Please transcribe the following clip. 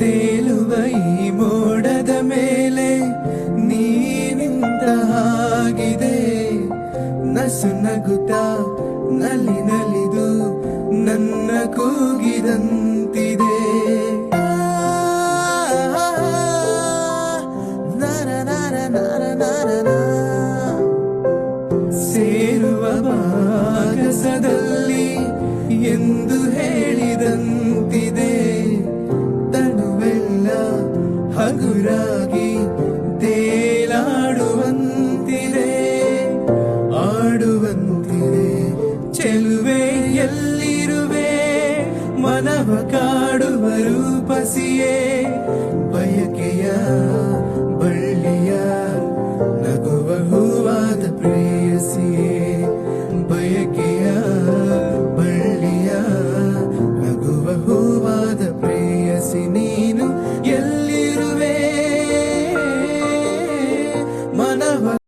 ತೇಲುವ ಈ ಮೋಡದ ಮೇಲೆ ನೀನಿಂತ ಆಗಿದೆ ನಸು ನಗುತ್ತಾ ನಲಿ ನಲಿದು ನನ್ನ ಕೂಗಿದಂತಿದೆ ಸೇರುವ ಭಾಗಸದಲ್ಲಿ ಎಂದು ಹೇಳಿದಂತಿದೆ ತನುವೆಲ್ಲ ಹಗುರಾಗಿ ತೇಲಾಡುವಂತಿದೆ ಆಡುವಂತಿದೆ ಚೆಲುವೆ ಎಲ್ಲಿರುವೆ ಮನವ ಕಾಡುವ ರೂಪಸಿಯೇ ಬಯಕೆಯ ಬಳ್ಳಿಯ ನಗುವ ಹೂವಾದ ಪ್ರೇಯಸಿಯೇ ಬಯಕೆಯ ಬಳ್ಳಿಯ ನಗುವ ಹೂವಾದ ಪ್ರೇಯಸಿ ನೀನು